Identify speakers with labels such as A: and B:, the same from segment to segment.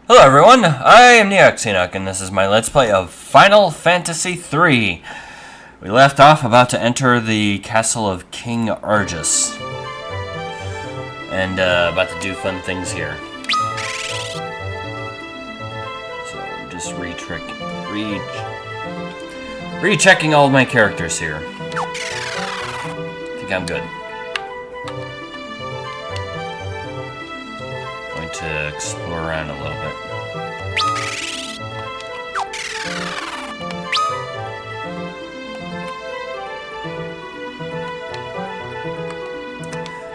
A: Hello everyone, I am Neoxenoc, and this is my Let's Play of Final Fantasy III. We left off about to enter the castle of King Argus. And about to do fun things here. So I'm just rechecking all of my characters here. I think I'm good. Going to explore around a little bit.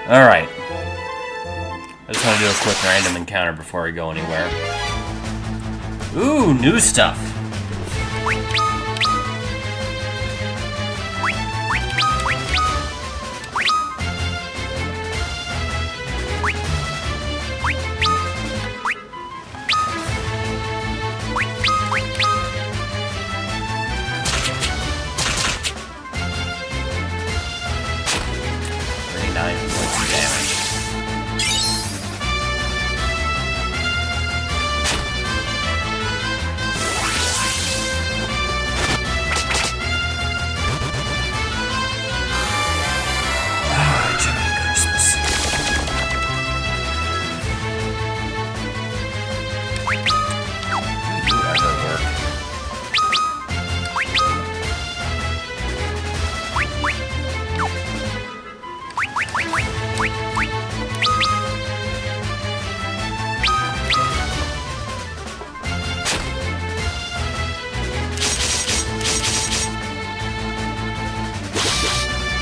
A: Alright. I just want to do a quick random encounter before I go anywhere. Ooh, new stuff!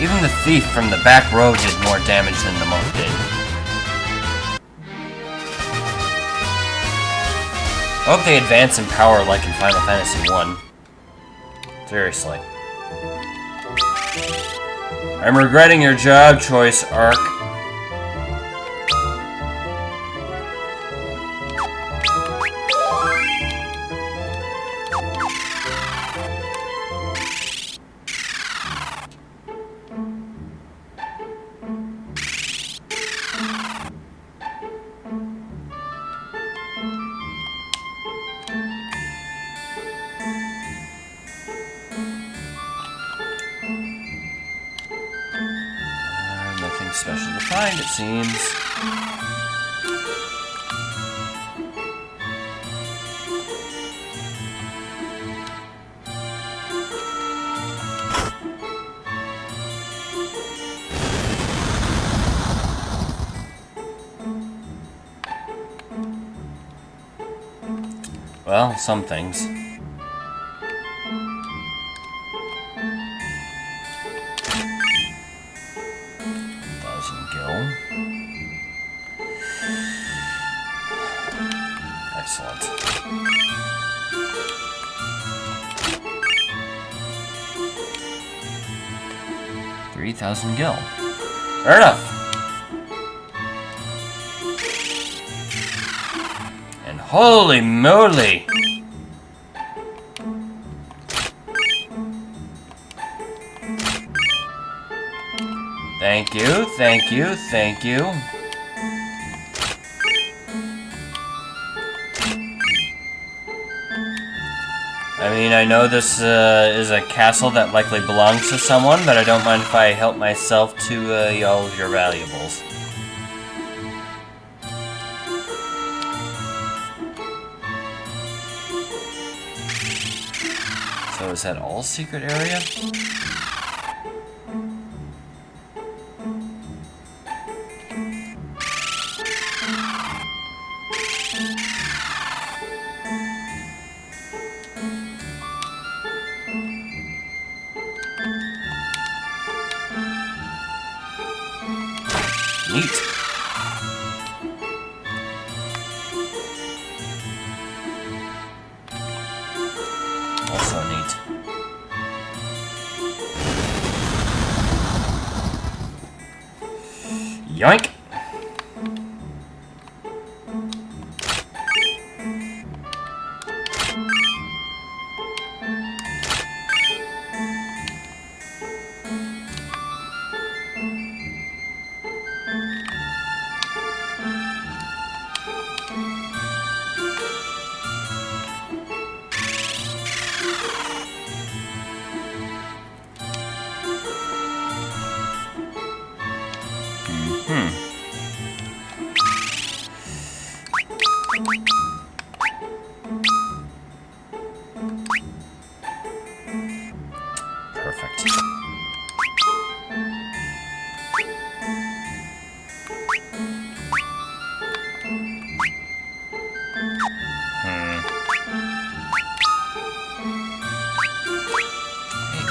A: Even the thief from the back row did more damage than the monk did. I hope they advance in power like in Final Fantasy I. Seriously. I'm regretting your job choice, Ark. Nothing special to find, it seems. Well, some things. Excellent. $3,000 gil. Fair enough. And holy moly! Thank you, thank you, thank you. I mean, I know this is a castle that likely belongs to someone, but I don't mind if I help myself to all of your valuables. So is that all secret area? Neat. Also neat. Yoink! Perfect.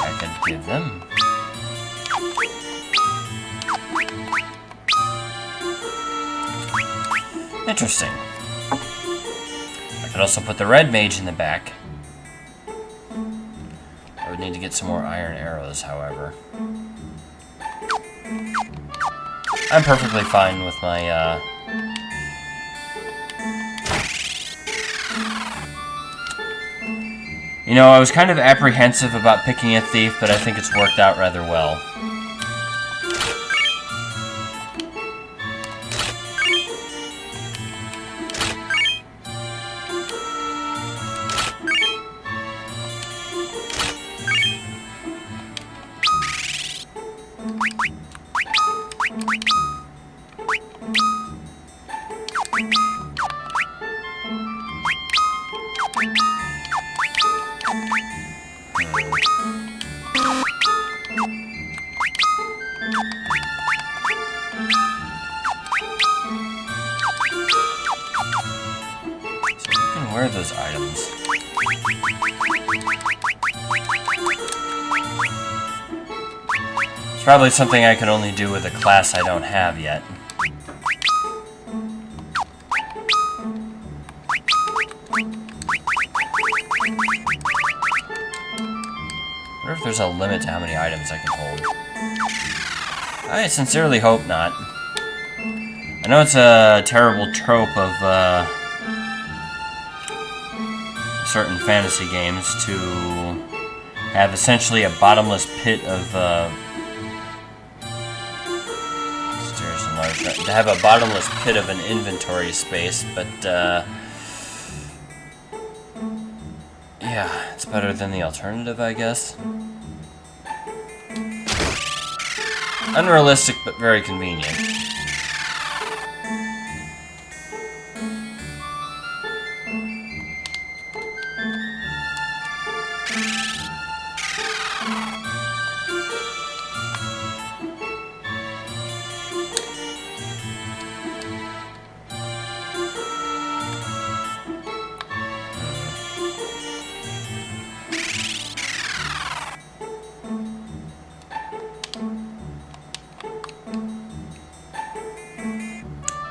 A: I could give them. Interesting. I could also put the red mage in the back. I would need to get some more iron arrows, however. I'm perfectly fine with my, You know, I was kind of apprehensive about picking a thief, but I think it's worked out rather well. Where are those items? It's probably something I can only do with a class I don't have yet. I wonder if there's a limit to how many items I can hold. I sincerely hope not. I know it's a terrible trope of, certain fantasy games to have essentially a bottomless pit of stairs and large, to have a bottomless pit of an inventory space, but yeah, it's better than the alternative, I guess. Unrealistic, but very convenient.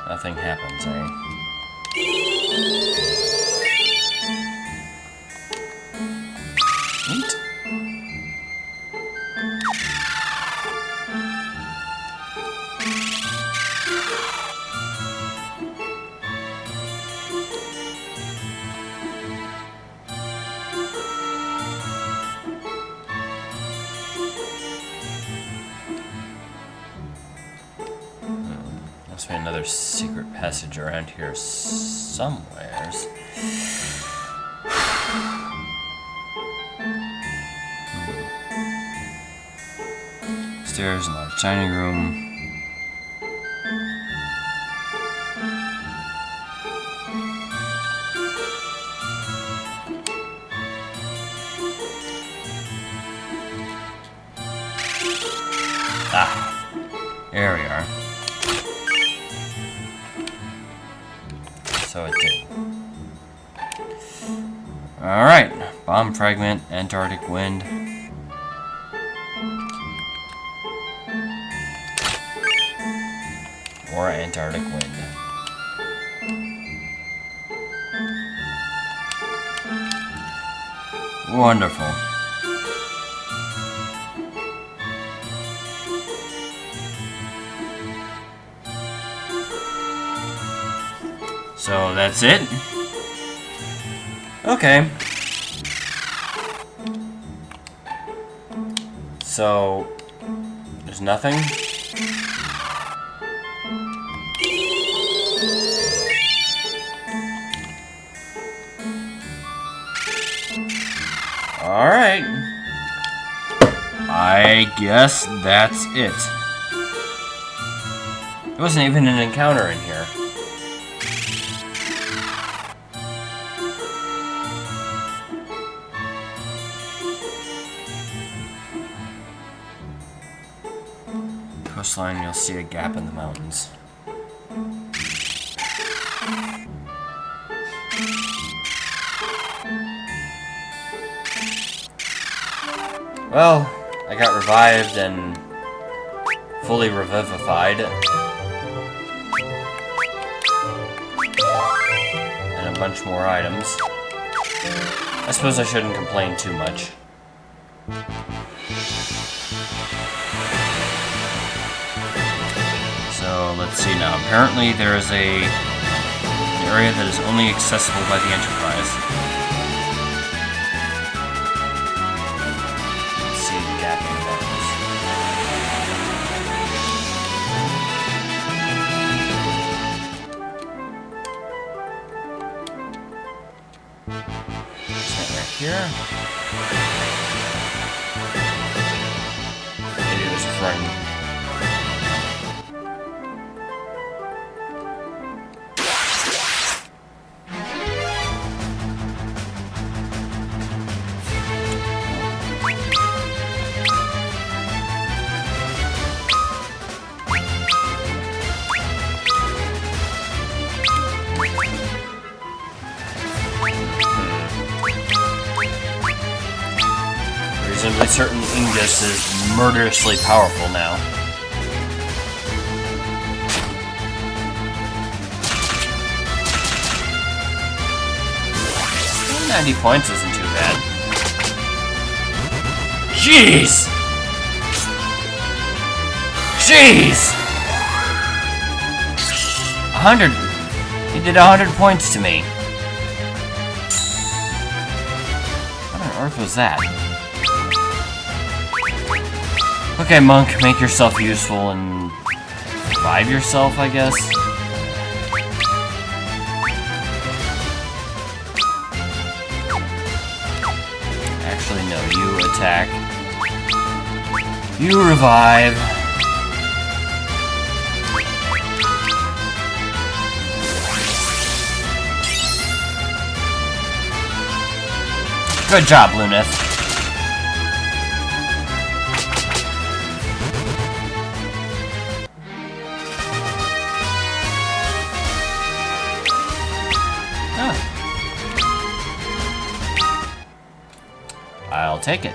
A: Nothing happens, eh? Neat. Must be another secret passage around here somewheres. Stairs, large dining room. Ah, there we are. So it did. Alright, bomb fragment, Antarctic wind. Or Antarctic wind. Wonderful. So that's it? Okay. So there's nothing? Alright. I guess that's it. There wasn't even an encounter in here. coastline, you'll see a gap in the mountains. Well, I got revived and fully revivified. And a bunch more items. I suppose I shouldn't complain too much. So, let's see now. Apparently there is an area that is only accessible by the Enterprise. Let's see the gap in the mountains. Is that right here? Maybe it was a friend. Reasonably certain Ingus is murderously powerful now. Well, 90 points isn't too bad. Jeez! Jeez! 100. He did 100 points to me. What on earth was that? Okay, Monk, make yourself useful and revive yourself, I guess. Actually, no, you attack. You revive. Good job, Luneth. I'll take it.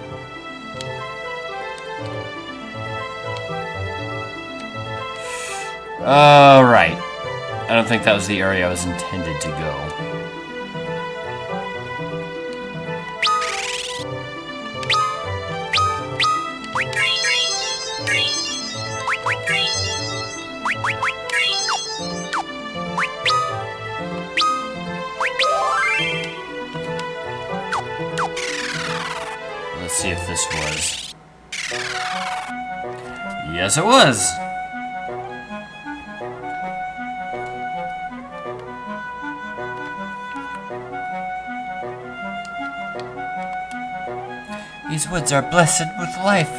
A: Right. I don't think that was the area I was intended to go. Let's see if this was. Yes, it was! These woods are blessed with life.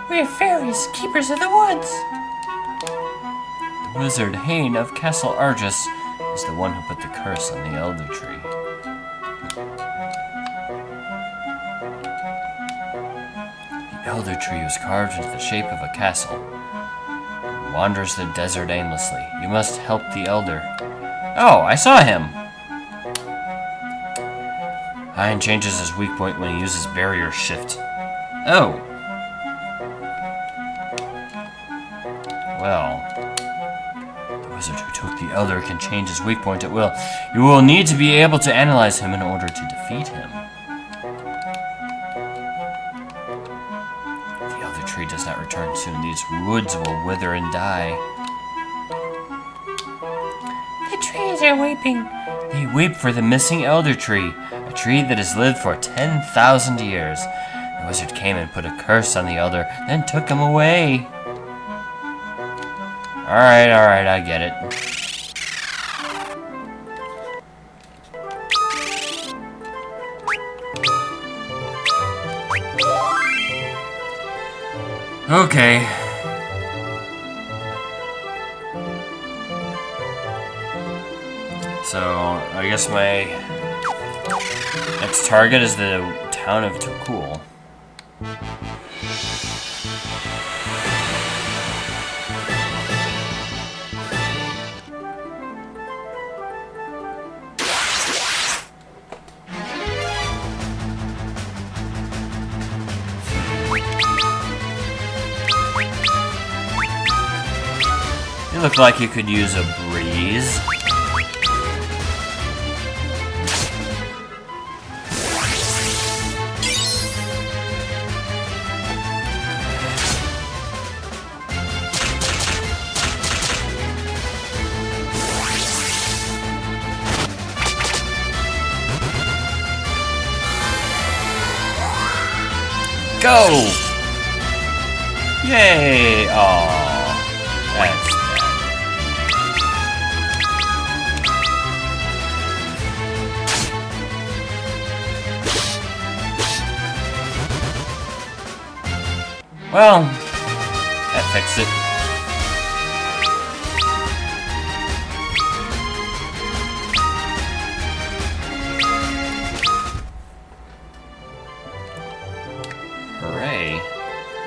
A: We are fairies, keepers of the woods. The wizard Hane of Castle Argus is the one who put the curse on the Elder Tree. The Elder Tree was carved into the shape of a castle. It wanders the desert aimlessly. You must help the Elder. Oh, I saw him! Hine changes his weak point when he uses barrier shift. Oh! Well, the wizard who took the Elder can change his weak point at will. You will need to be able to analyze him in order to defeat him. If the Elder Tree does not return soon, these woods will wither and die. The trees are weeping. They weep for the missing Elder Tree, a tree that has lived for 10,000 years. The wizard came and put a curse on the Elder, then took him away. Alright, I get it. Okay. So, I guess my next target is the town of Tukul. look like you could use a breeze. Go! Yay! Aww. That's bad. Well, that fixed it. Hooray.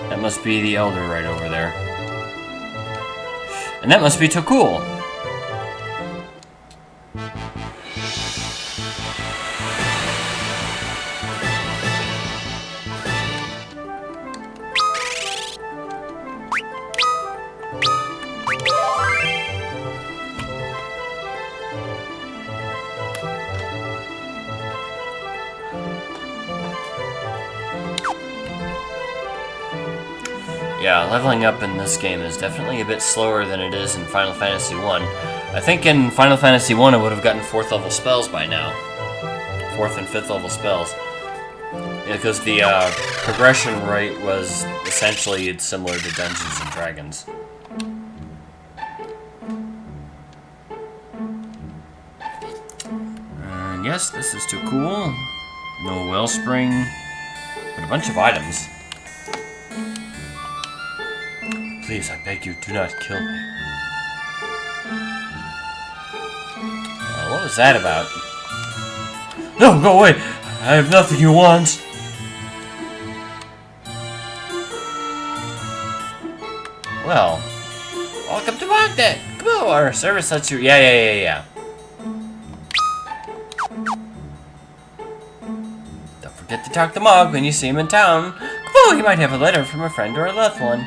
A: That must be the Elder right over there. And that must be too cool. Yeah, leveling up in this game is definitely a bit slower than it is in Final Fantasy 1. I think in Final Fantasy 1 I would have gotten 4th level spells by now. 4th and 5th level spells. Because the progression rate was essentially similar to Dungeons and Dragons. And yes, this is too cool. No wellspring, but a bunch of items. Please, I beg you, do not kill me. What was that about? No, go away! I have nothing you want! Well, welcome to Baghdad! Come on, our service lets you... Yeah. Don't forget to talk to Mog when you see him in town. Come on, he might have a letter from a friend or a loved one.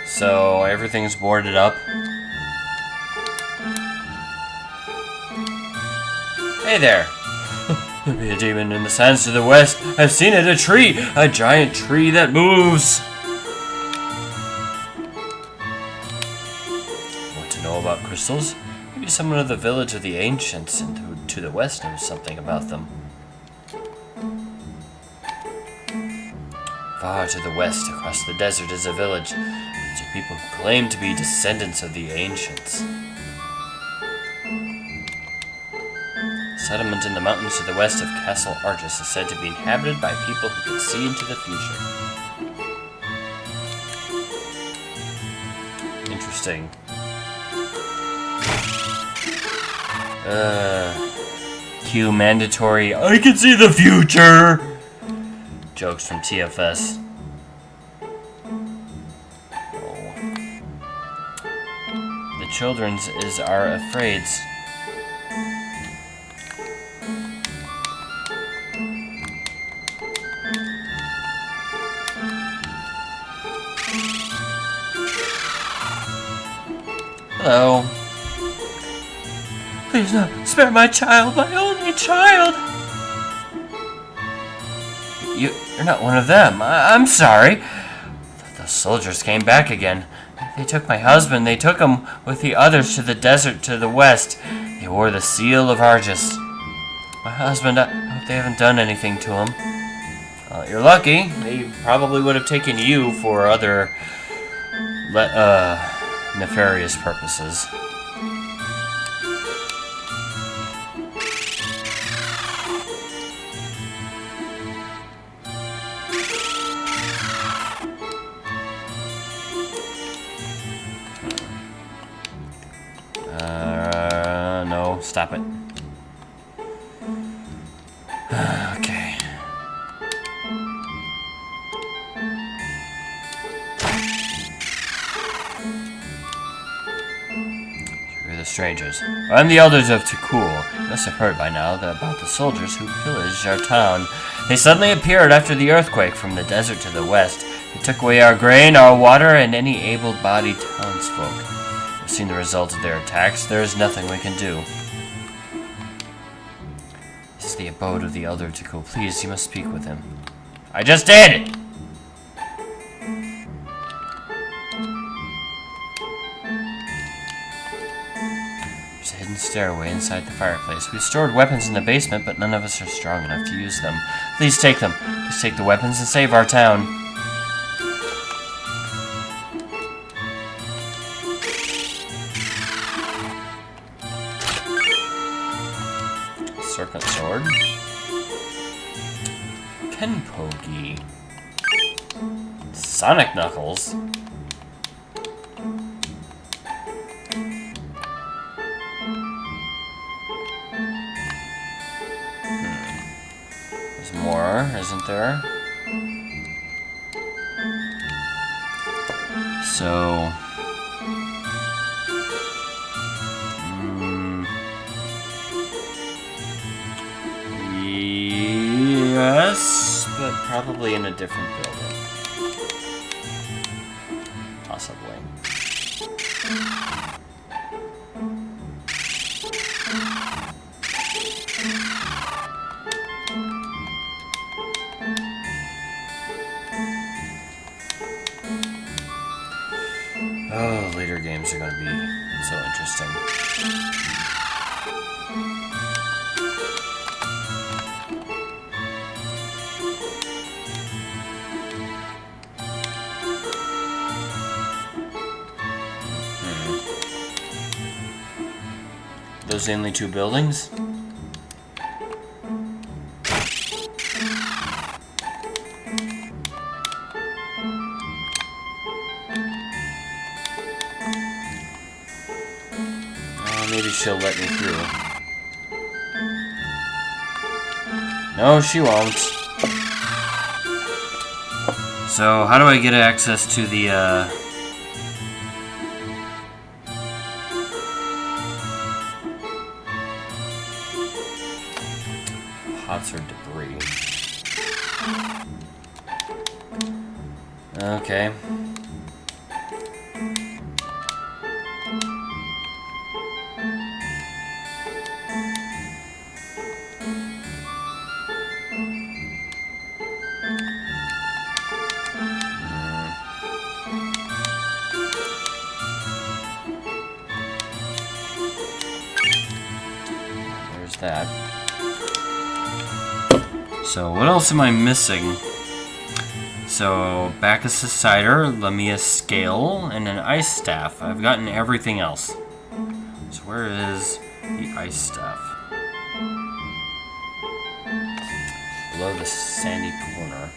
A: So, everything's boarded up. Hey there! There be a demon in the sands to the west. I've seen it, a tree! A giant tree that moves! Want to know about crystals? Maybe someone of the village of the ancients and to the west knows something about them. Far to the west, across the desert, is a village. To people who claim to be descendants of the ancients. Settlement in the mountains to the west of Castle Argus is said to be inhabited by people who can see into the future. Interesting. Cue mandatory, I can see the future! Jokes from TFS. Children's is our afraids. Hello. Please no, spare my child, my only child. You're not one of them. I'm sorry. The soldiers came back again. They took my husband. They took him with the others to the desert to the west. They wore the seal of Argus. My husband, I hope they haven't done anything to him. You're lucky. They probably would have taken you for other nefarious purposes. No, stop it. Okay. You're the strangers. I'm the elders of Tukul. You must have heard by now about the soldiers who pillaged our town. They suddenly appeared after the earthquake from the desert to the west. They took away our grain, our water, and any able-bodied townsfolk. We've seen the result of their attacks. There is nothing we can do. This is the abode of the Elder Tico. Please, you must speak with him. I just did! There's a hidden stairway inside the fireplace. We've stored weapons in the basement, but none of us are strong enough to use them. Please take them. Please take the weapons and save our town. Serpent sword. Kenpogi. Sonic Knuckles. There's more, isn't there? So... yes, but probably in a different building. Possibly. Oh, later games are going to be so interesting. Those the only two buildings? Maybe she'll let me through. No, she won't. So, how do I get access to the, pots or debris? Okay. That. So what else am I missing? So Bacchus' cider, Lamia scale, and an ice staff. I've gotten everything else. So where is the ice staff? Below the sandy corner.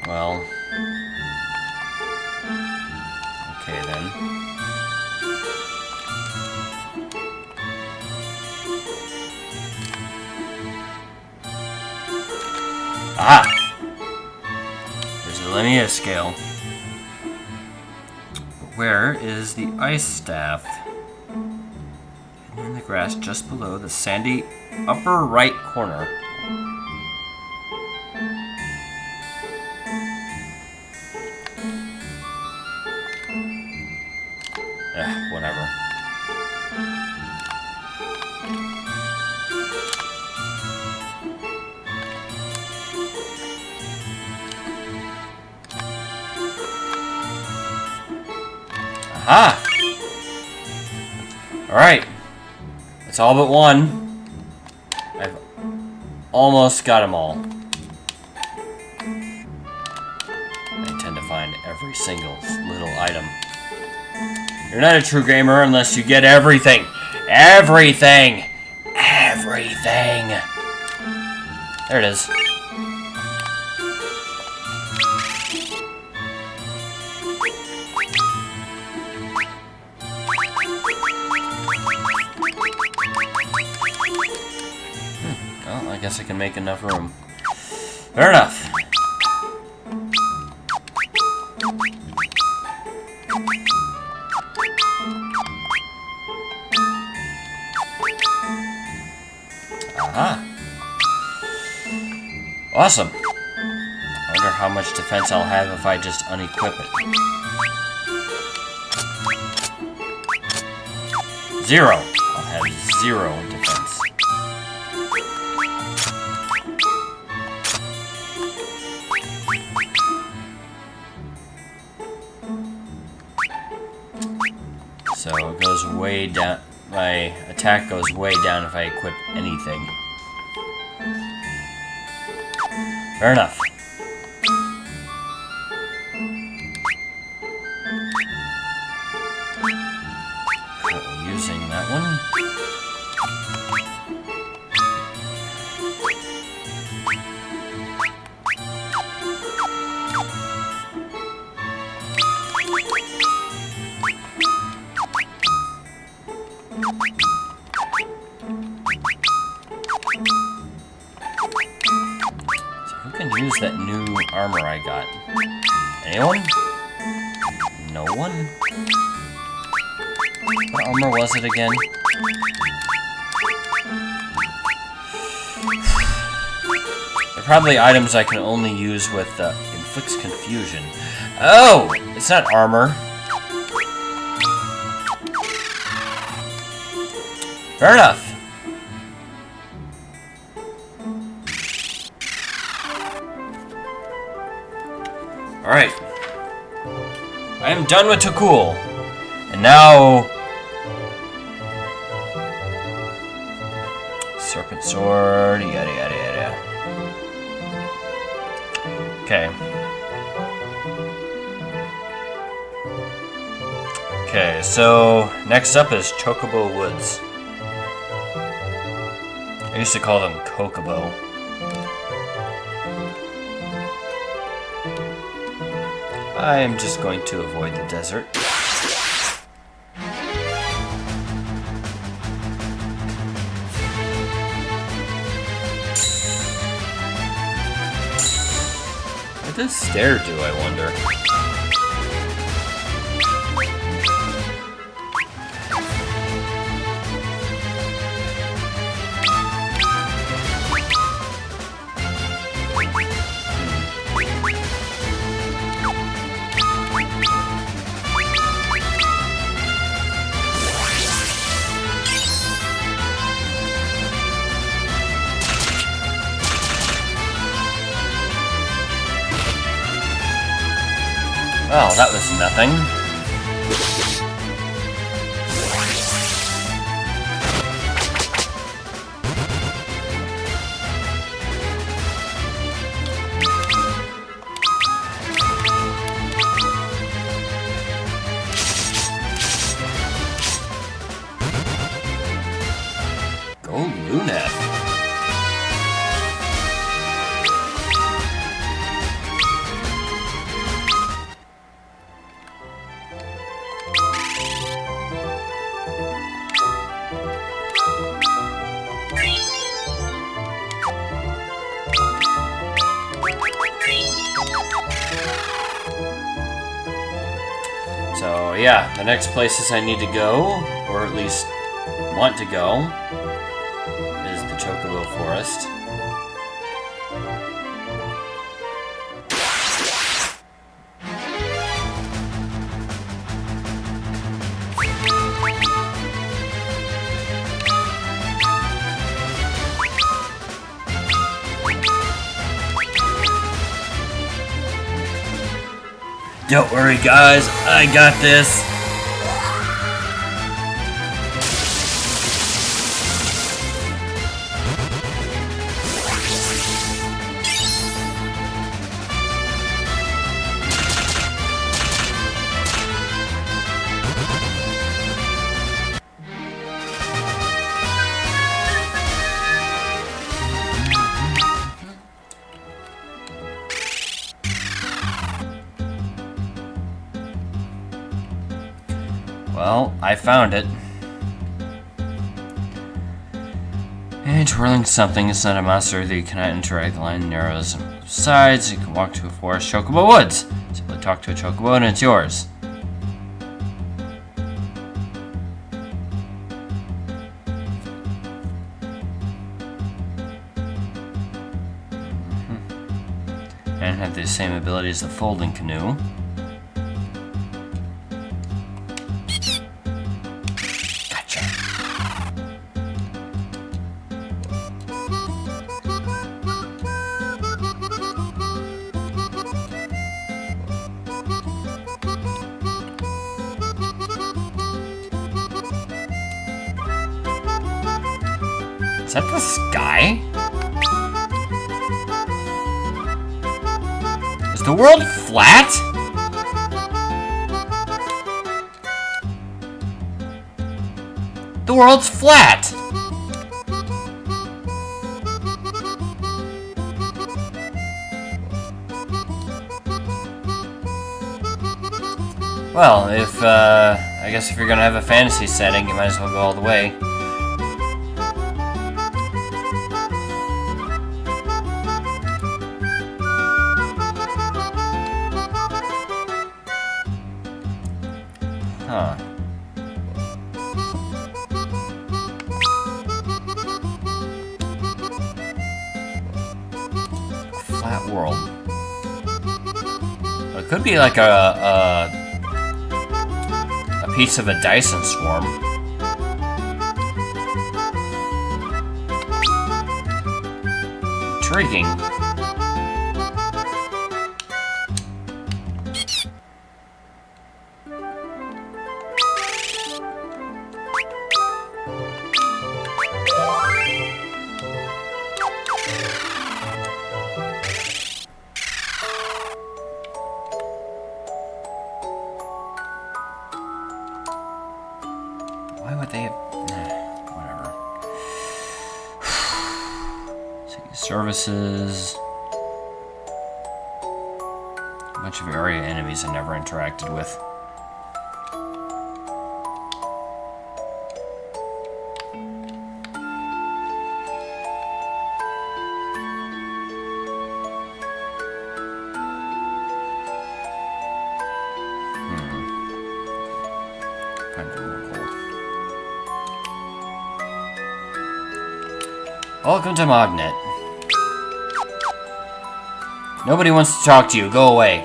A: Well, okay then. Ah! There's the Lamia scale. But where is the ice staff? Hidden in the grass just below the sandy upper right corner. Whatever. Aha! Alright. It's all but one. I've almost got them all. I intend to find every single little item. You're not a true gamer unless you get everything. Everything! Everything! everything. There it is. Well, I guess I can make enough room. Fair enough. Aha. Awesome. I wonder how much defense I'll have if I just unequip it. 0. I'll have 0 defense. So it goes way down. My attack goes way down if I equip anything. Fair enough. Currently using that one. Use that new armor I got. Anyone? No one? What armor was it again? They're probably items I can only use with inflicts confusion. Oh! It's not armor. Fair enough. Alright. I am done with Takul. And now... Serpent Sword, yada yada yada. Okay. Okay, so next up is Chocobo Woods. I used to call them Kokobo. I am just going to avoid the desert. What does stare do, I wonder? Well, that was nothing. Go Luneth. So yeah, the next places I need to go, or at least want to go, is the Chocobo Forest. Don't worry, guys. I got this. Well, I found it. And twirling something is not a monster that you cannot interact. The line narrows on both sides. You can walk to a forest chocobo woods. Simply talk to a chocobo and it's yours. And have the same ability as the folding canoe. Gotcha. Is that the sky? Is the world flat? The world's flat! Well, I guess if you're gonna have a fantasy setting, you might as well go all the way. Huh. Flat world. Well, it could be like a piece of a Dyson swarm. Intriguing. Why would they have... whatever. Services. A bunch of area enemies I never interacted with. Welcome to Magnet. Nobody wants to talk to you. Go away.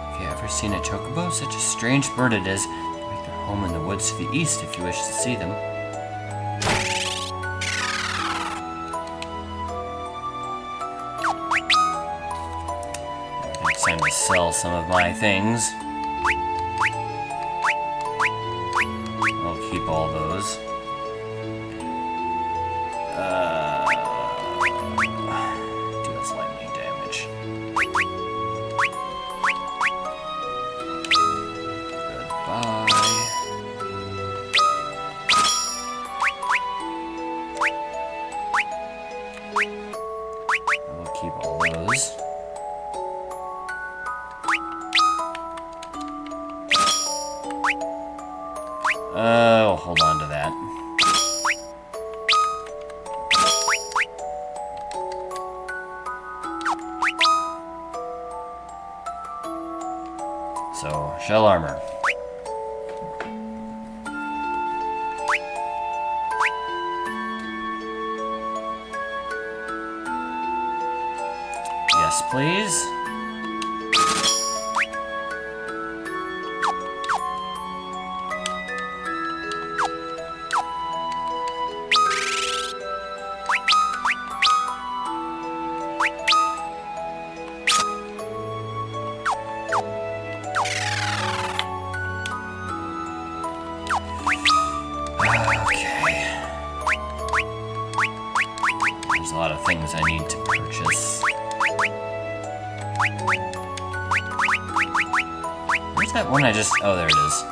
A: Have you ever seen a chocobo? Such a strange bird it is. They make their home in the woods to the east if you wish to see them. Time to sell some of my things. I'll keep all those. Deals lightning damage. Goodbye. I'll keep all those. Oh, hold on to that. So, shell armor. Yes, please. There's a lot of things I need to purchase. Where's that one I just... oh, there it is.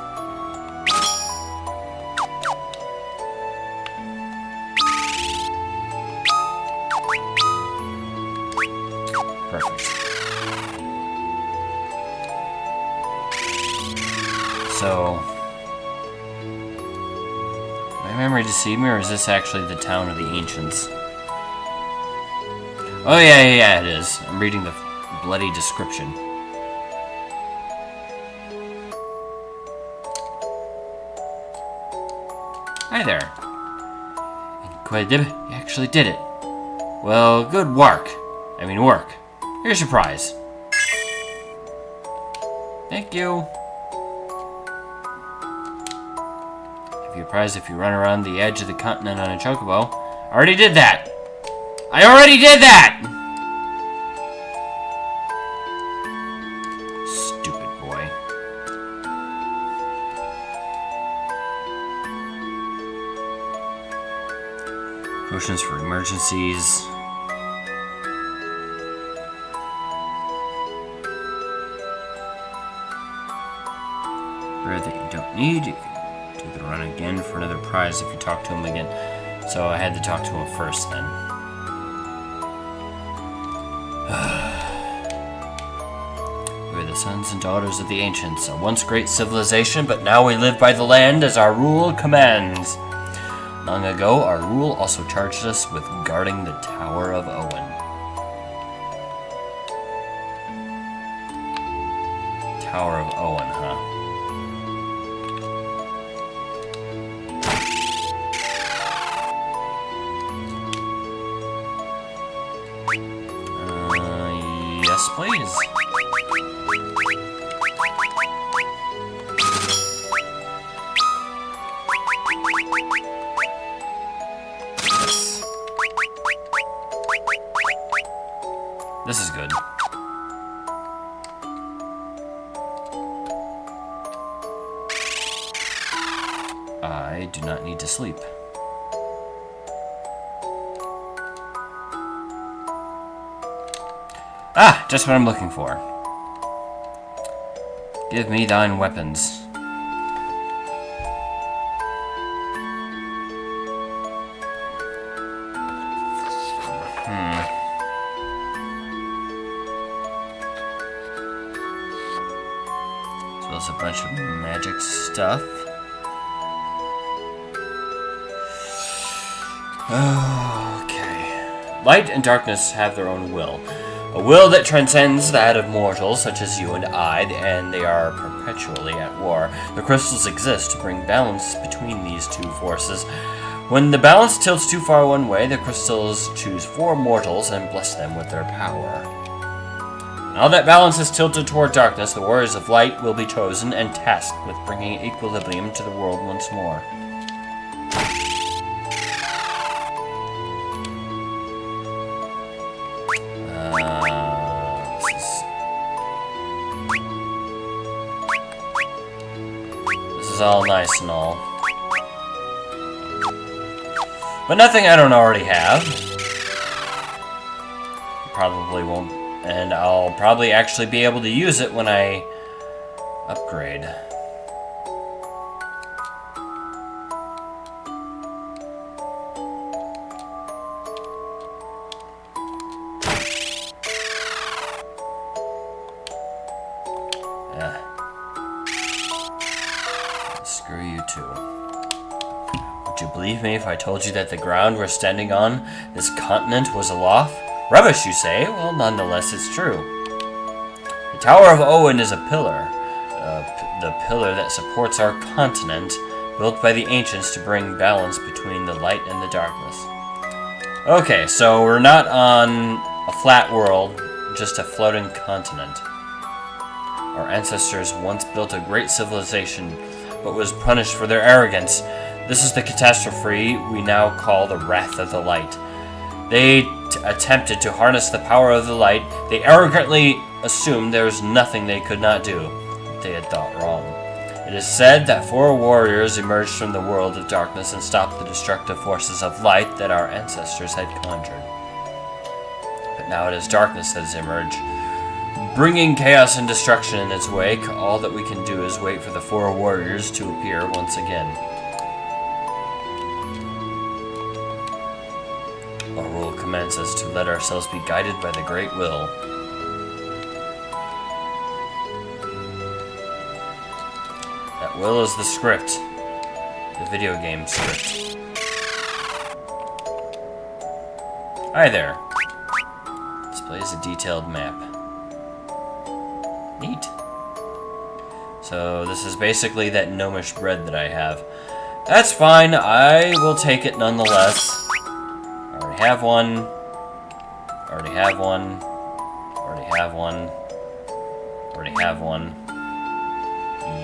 A: my memory deceive me, or is this actually the town of the ancients? Oh, yeah, it is. I'm reading the bloody description. Hi there. Incredible, you actually did it. Well, good work. Work. Here's your prize. Thank you. Give you a prize if you run around the edge of the continent on a chocobo. I already did that! I already did that! Stupid boy. Potions for emergencies. Bread that you don't need. You can do the run again for another prize if you talk to him again. So I had to talk to him first then. We're the sons and daughters of the ancients, a once great civilization, but now we live by the land as our rule commands. Long ago, our rule also charged us with guarding the Tower of Owen. Tower of Owen, huh? Yes, please. Yes. This is good. I do not need to sleep. Ah, just what I'm looking for. Give me thine weapons. So there's a bunch of magic stuff. Okay. Light and darkness have their own will. A will that transcends that of mortals, such as you and I, and they are perpetually at war. The crystals exist to bring balance between these two forces. When the balance tilts too far one way, the crystals choose 4 mortals and bless them with their power. Now that balance is tilted toward darkness, the warriors of light will be chosen and tasked with bringing equilibrium to the world once more. This is all nice and all. But nothing I don't already have. Probably won't. And I'll probably actually be able to use it when I upgrade. Screw you too. Would you believe me if I told you that the ground we're standing on, this continent, was aloft? Rubbish, you say? Well, nonetheless, it's true. The Tower of Owen is a pillar. The pillar that supports our continent, built by the ancients to bring balance between the light and the darkness. Okay, so we're not on a flat world, just a floating continent. Our ancestors once built a great civilization, but was punished for their arrogance. This is the catastrophe we now call the Wrath of the Light. They attempted to harness the power of the light. They arrogantly assumed there was nothing they could not do. But they had thought wrong. It is said that 4 warriors emerged from the world of darkness and stopped the destructive forces of light that our ancestors had conjured. But now it is darkness that has emerged, bringing chaos and destruction in its wake. All that we can do is wait for the 4 warriors to appear once again. Our rule commands us to let ourselves be guided by the great will. That will is the script. the video game script. Hi there. Displays a detailed map. Neat. So this is basically that gnomish bread that I have. That's fine, I will take it nonetheless. I already have one. Already have one. Already have one. Already have one.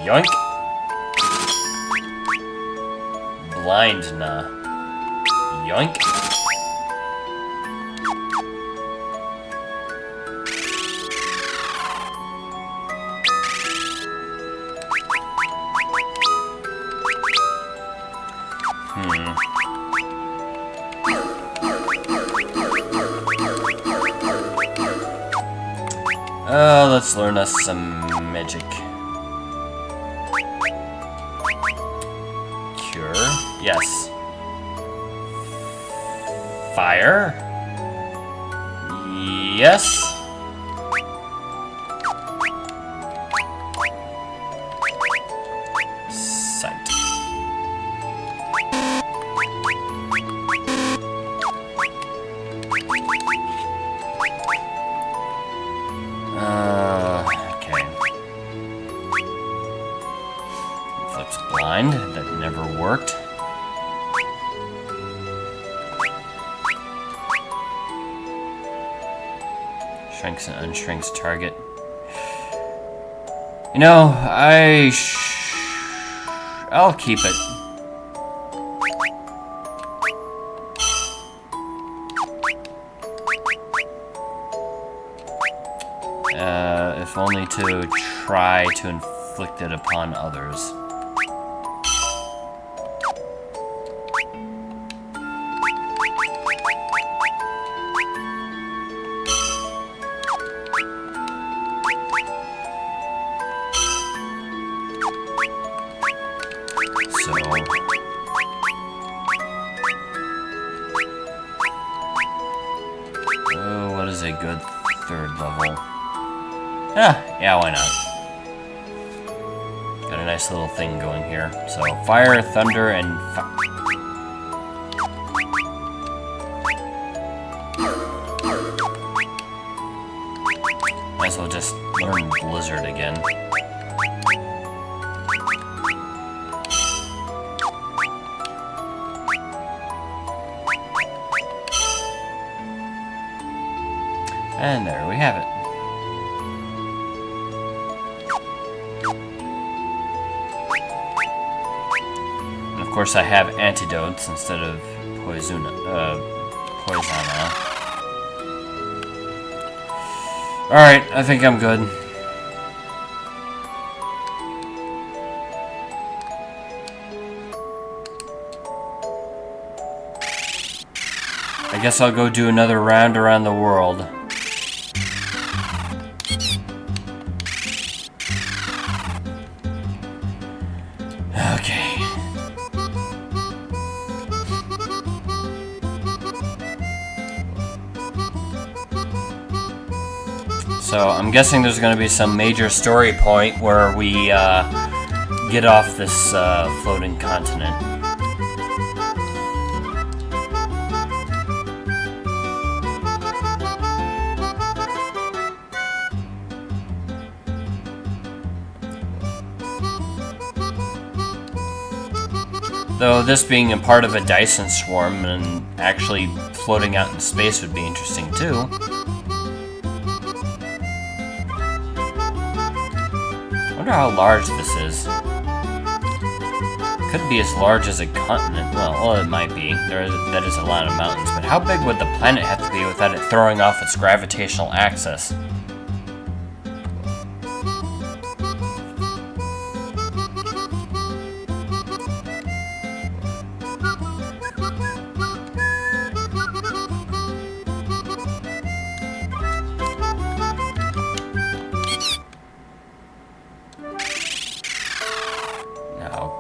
A: Yoink! Blind nah. Yoink! Let's learn us some magic. Cure? Yes. Fire? Yes. Sight. Okay. Flips blind. That never worked. Shrinks and unshrinks target. You know, I'll keep it. If only to try to inflict it upon others. So... oh, what is a good third level? Yeah, why not? Got a nice little thing going here. So, fire, thunder, and might as well just learn Blizzard again. And there we have it. Of course, I have antidotes instead of poisona. Alright, I think I'm good. I guess I'll go do another round around the world. Okay. So I'm guessing there's going to be some major story point where we get off this floating continent. Though this being a part of a Dyson swarm and actually floating out in space would be interesting too. I wonder how large this is. Could be as large as a continent. Well, it might be. That is a lot of mountains. But how big would the planet have to be without it throwing off its gravitational axis?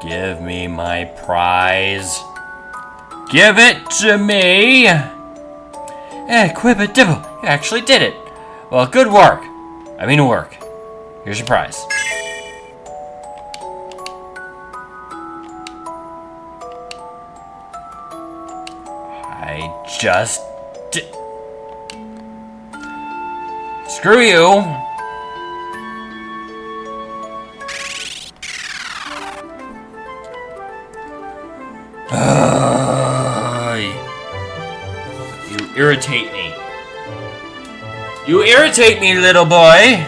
A: Give me my prize. Give it to me! Quibba dibble, you actually did it. Well, good work. I mean work. Here's your prize. I just... Screw you! You irritate me. You irritate me, little boy!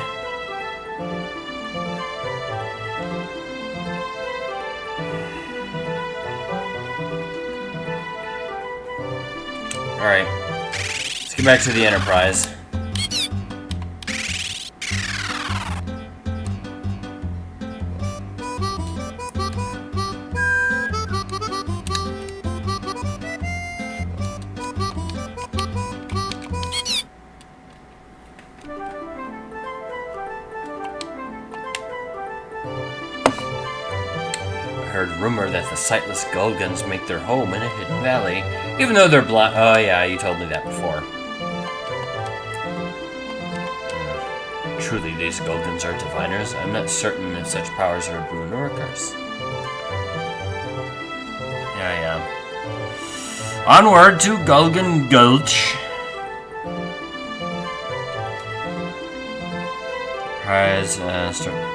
A: Alright. Let's get back to the Enterprise. Rumor that the sightless Gulgans make their home in a hidden valley, even though they're blind. Oh yeah, you told me that before. Truly, these Gulgans are diviners. I'm not certain if such powers are a boon or a curse. Yeah. Onward to Gulgan Gulch. Prize, start.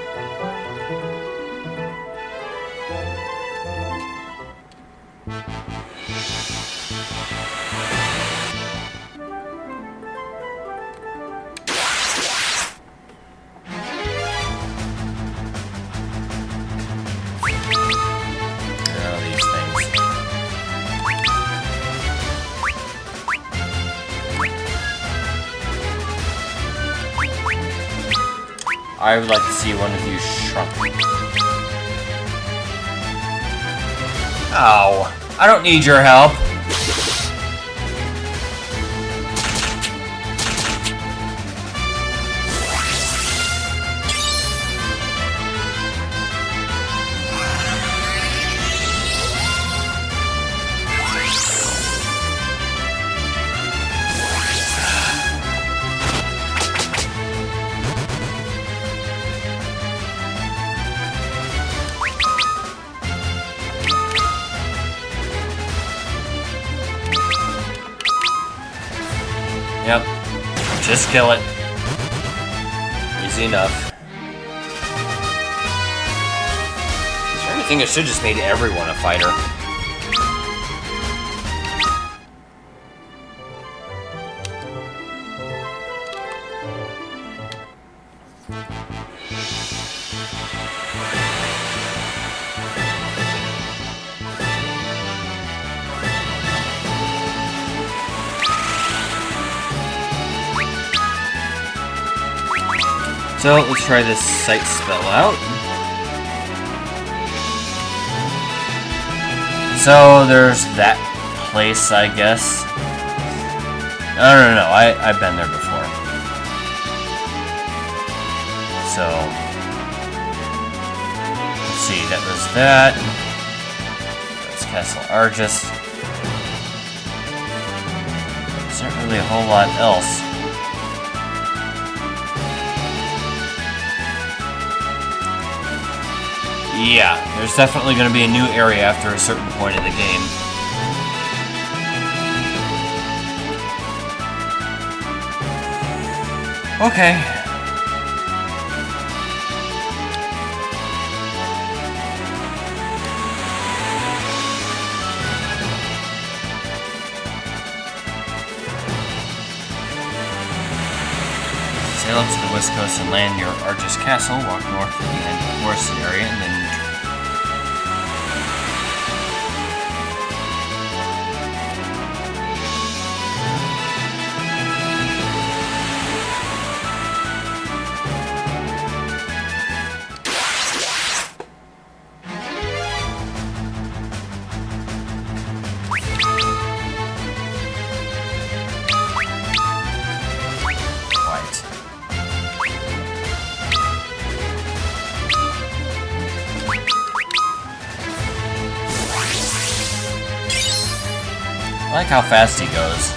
A: I would like to see one of you shrunk. Ow. I don't need your help. Yep. Just kill it. Easy enough. Is there anything that should just made everyone a fighter? So, let's try this sight spell out. So, there's that place, I guess. I don't know, I've been there before. So, let's see, that was that. That's Castle Argus. There's not really a whole lot else. Yeah, there's definitely going to be a new area after a certain point in the game. Okay. Sail up to the west coast and land near Argus Castle. Walk north to the end of the forested area, and then I like how fast he goes.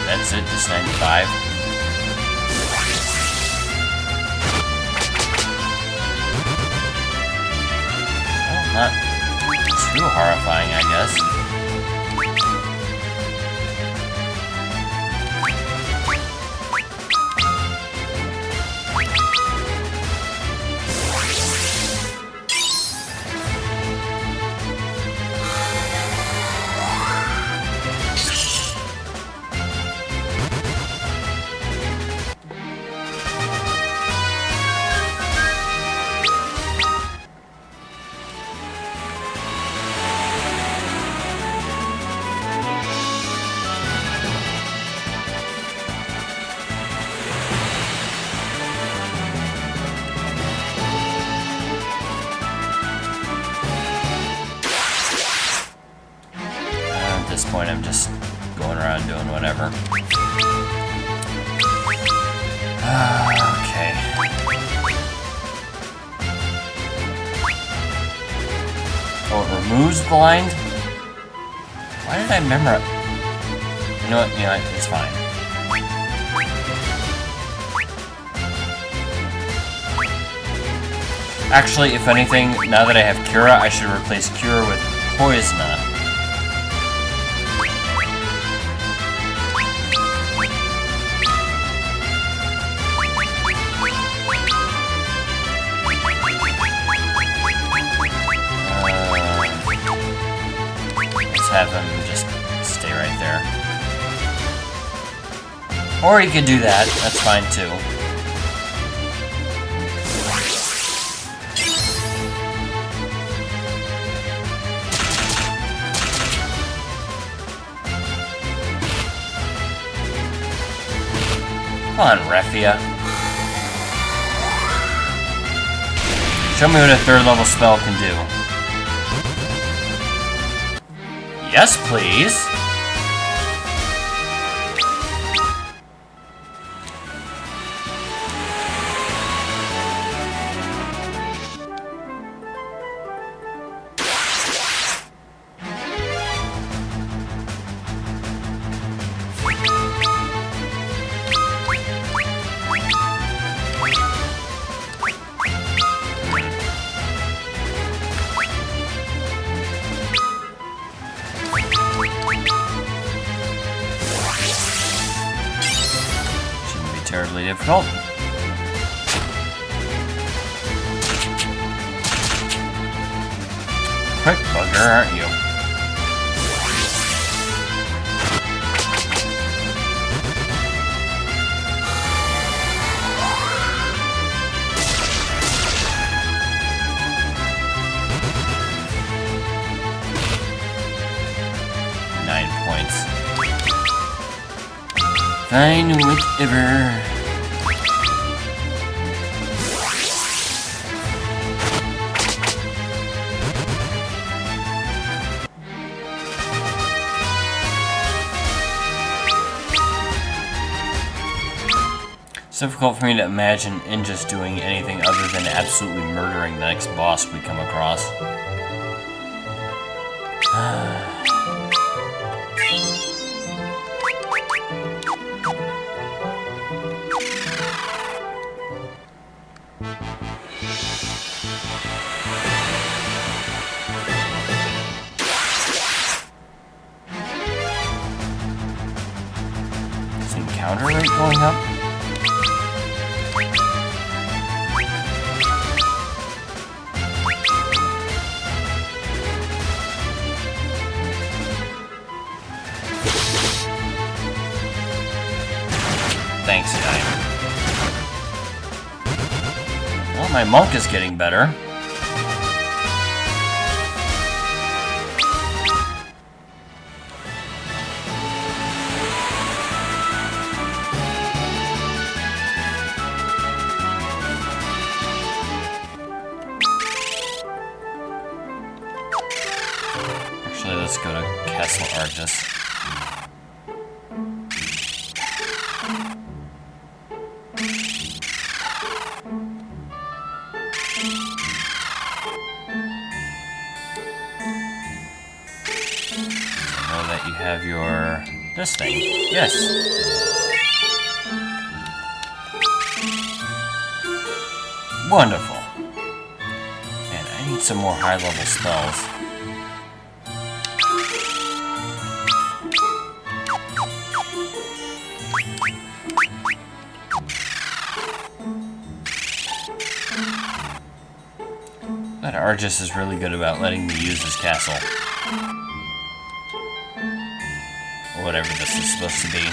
A: That's it, just 95. Not too horrifying, I guess. At this point, I'm just going around doing whatever. Okay. Oh, it removes blind? Why did I remember? You know what? It's fine. Actually, if anything, now that I have Cura, I should replace Cura with Poisona. Have him just stay right there. Or he could do that, that's fine too. Come on, Refia. Show me what a third level spell can do. Yes, please. Terribly difficult. Quick bugger, aren't you? Fine, whatever. It's difficult for me to imagine Injus doing anything other than absolutely murdering the next boss we come across. Is the encounter rate going up? Thanks, guy. Well, my monk is getting better. Actually, let's go to Castle Argus. You have your... this thing. Yes. Wonderful. And I need some more high-level spells. But Argus is really good about letting me use his castle. Or whatever this is supposed to be.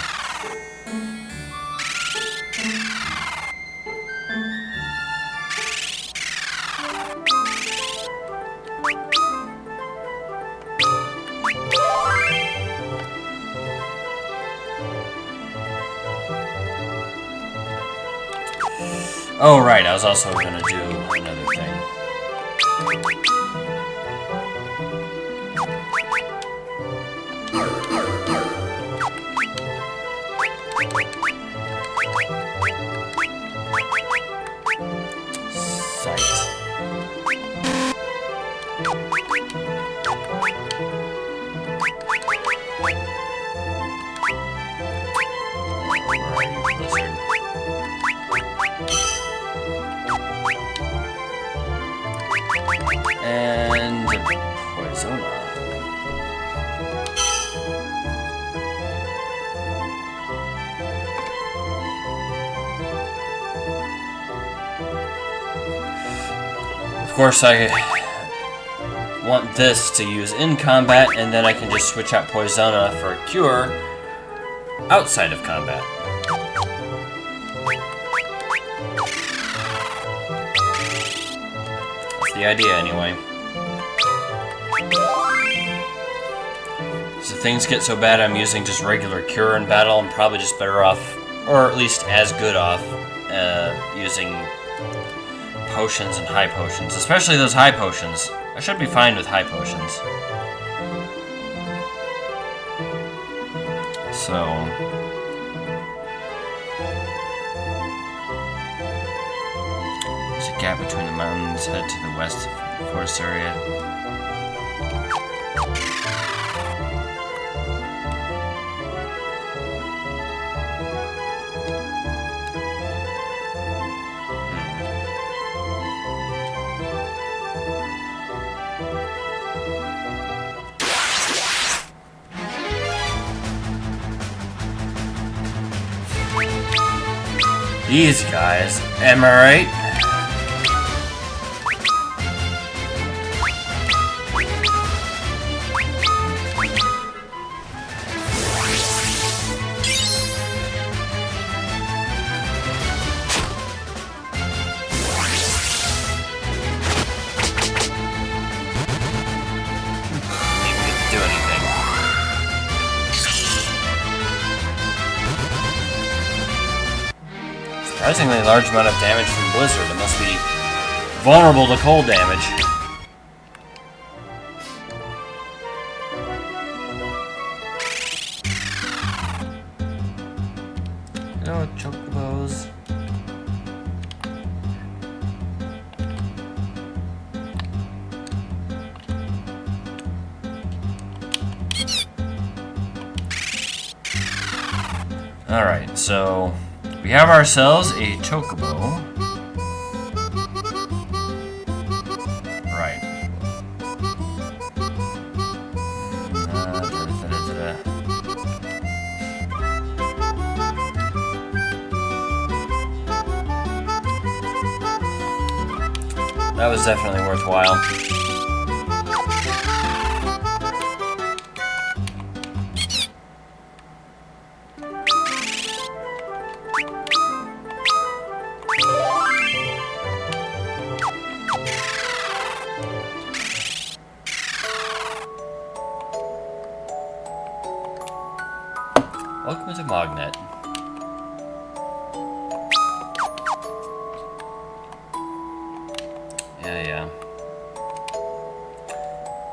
A: Oh, right, I was also gonna do another thing. And Poisona. Of course, I want this to use in combat, and then I can just switch out Poisona for a cure outside of combat. The idea, anyway. So things get so bad I'm using just regular cure in battle. I'm probably just better off, or at least as good off, using potions and high potions. Especially those high potions. I should be fine with high potions. So... there's a gap between the mountains, head to the west of the forest area. These guys, am I right? Surprisingly large amount of damage from Blizzard. It must be vulnerable to cold damage. Hello, chocobos. Alright, so we have ourselves a chocobo. Right. That was definitely worthwhile. Welcome to Magnet. Yeah.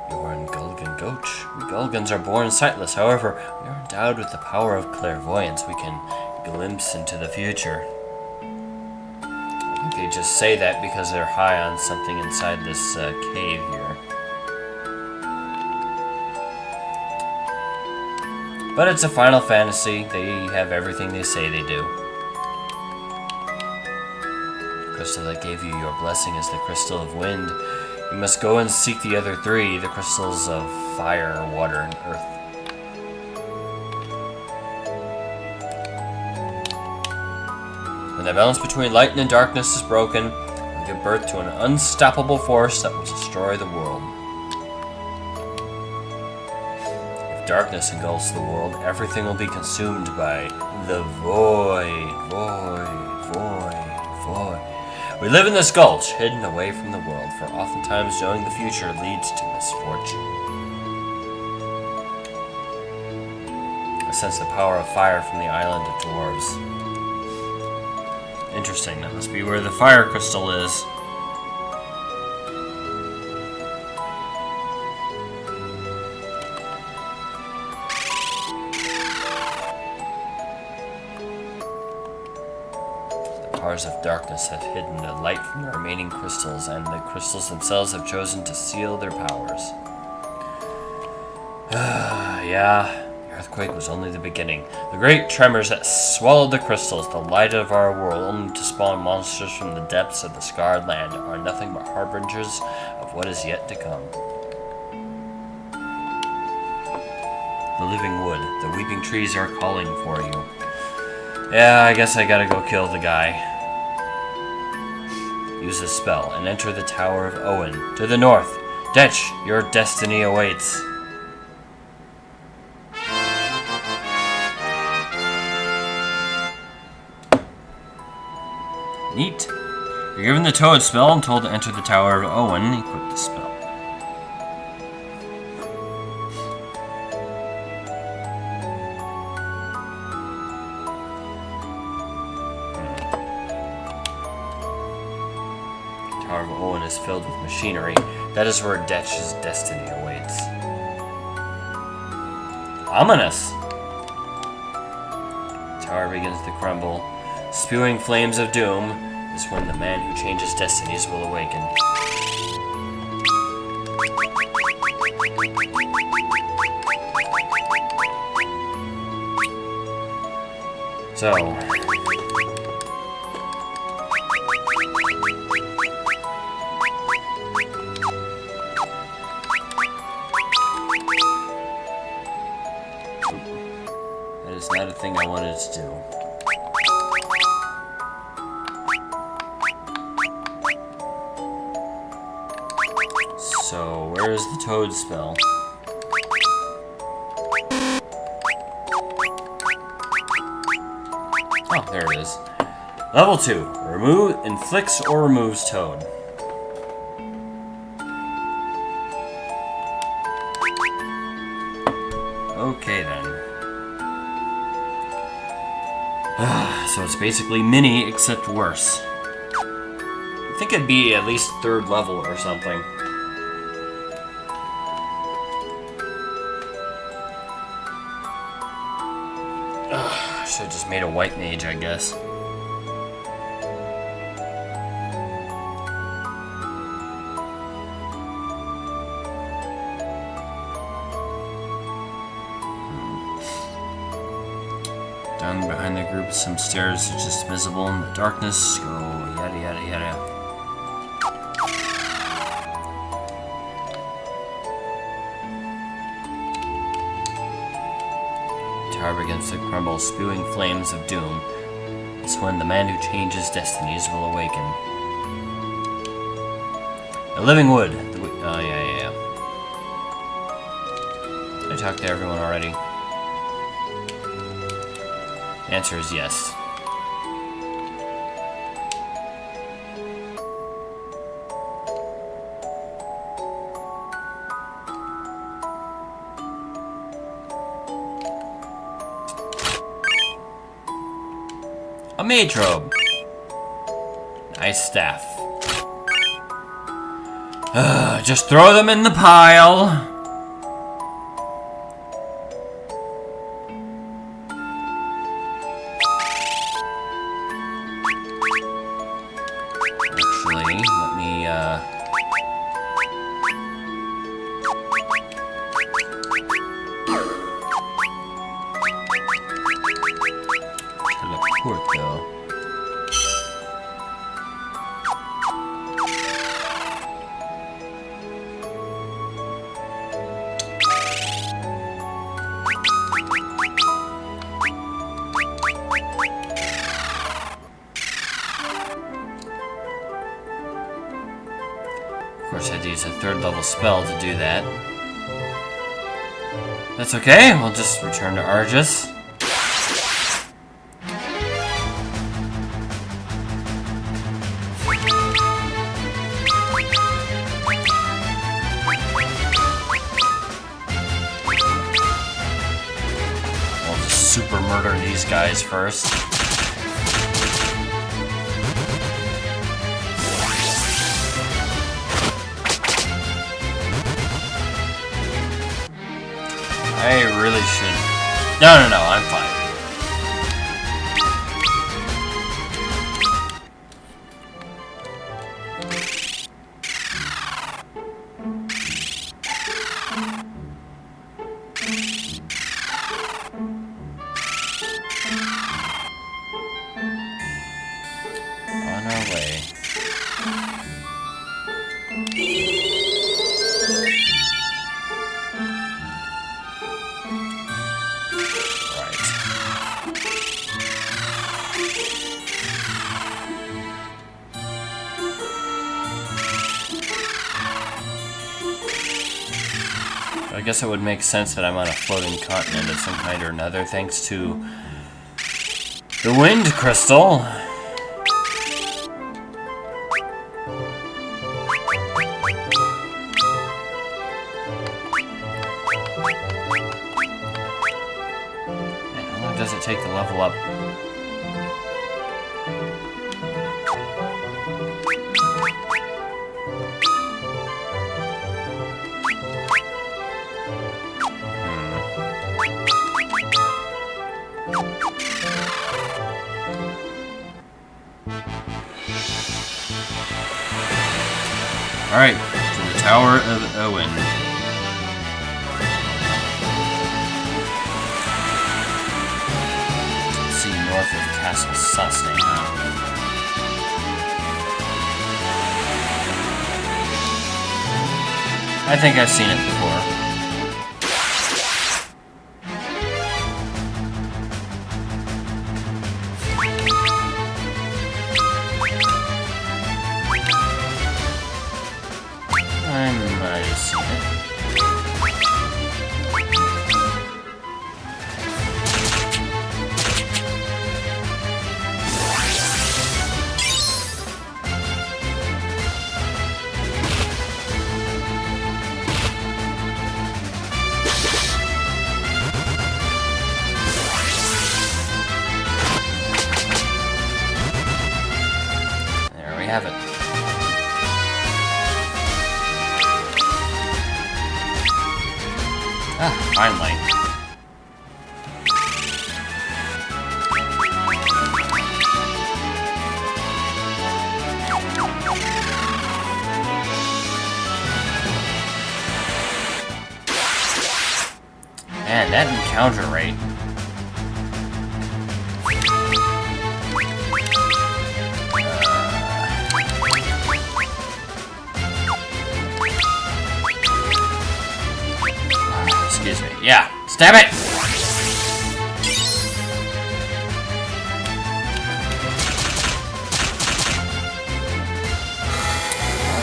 A: You are in Gulgan Gulch. We Gulgans are born sightless. However, we are endowed with the power of clairvoyance. We can glimpse into the future. I think they just say that because they're high on something inside this cave here. But it's a Final Fantasy. They have everything they say they do. The crystal that gave you your blessing is the Crystal of Wind. We must go and seek the other three, the crystals of fire, water, and earth. When the balance between light and darkness is broken, we give birth to an unstoppable force that will destroy the world. If darkness engulfs the world, everything will be consumed by the void. We live in this gulch, hidden away from the world, for oftentimes knowing the future leads to misfortune. I sense the power of fire from the island of dwarves. Interesting, that must be where the fire crystal is. The powers of darkness have hidden the light from the remaining crystals, and the crystals themselves have chosen to seal their powers. Yeah. Earthquake was only the beginning. The great tremors that swallowed the crystals, the light of our world, only to spawn monsters from the depths of the scarred land, are nothing but harbingers of what is yet to come. The living wood, the weeping trees are calling for you. Yeah, I guess I gotta go kill the guy. Use a spell and enter the Tower of Owen. To the north. Detch, your destiny awaits. Neat. You're given the Toad spell and told to enter the Tower of Owen. Equip the spell. Tower of Owen is filled with machinery. That is where Detch's destiny awaits. Ominous. The tower begins to crumble. Spewing flames of doom is when the man who changes destinies will awaken. So, that is not a thing I wanted to do. So, where is the Toad spell? Oh, there it is. Level 2. Inflicts or removes Toad. Okay, then. So it's basically Mini, except worse. I think it'd be at least 3rd level or something. Should have just made a white mage, I guess. Down behind the group, some stairs are just visible in the darkness. Go yada yada yada. Tower begins to crumble, spewing flames of doom. It's when the man who changes destinies will awaken. The living wood. Oh, yeah. I talked to everyone already. The answer is yes. A mage robe. Nice staff. Just throw them in the pile. Actually, let me teleport though. course, I had to use a 3rd level spell to do that. That's okay, we'll just return to Argus. We'll just super murder these guys first. I really should. No, I'm fine. On our way. I guess it would make sense that I'm on a floating continent of some kind or another, thanks to the wind crystal. Man, how long does it take to level up? Alright, to the Tower of Owen. Let's see, north of Castle Sustain. I think I've seen it before. I might have seen it. There we have it. Ah, finally. Man, that encounter rate. Excuse me. Yeah, stab it!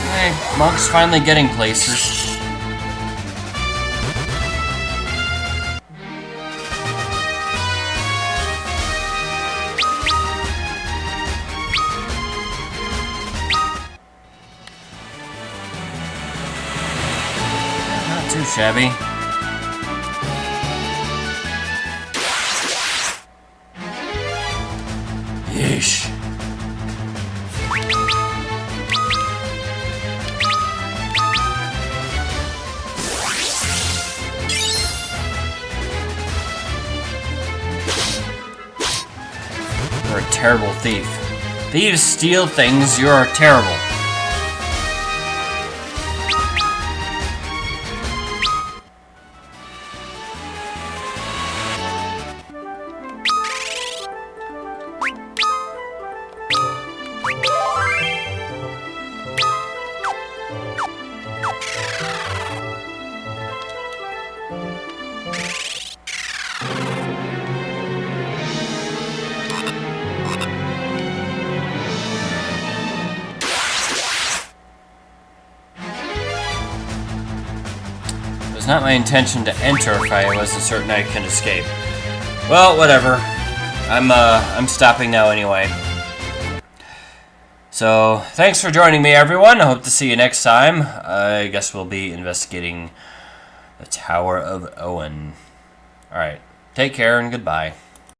A: Okay, Monk's finally getting places. Not too shabby. Yeesh. You're a terrible thief. Thieves steal things, you're terrible. was not my intention to enter if I wasn't certain I can escape. Well, whatever. I'm stopping now anyway. So, thanks for joining me, everyone. I hope to see you next time. I guess we'll be investigating the Tower of Owen. Alright, take care and goodbye.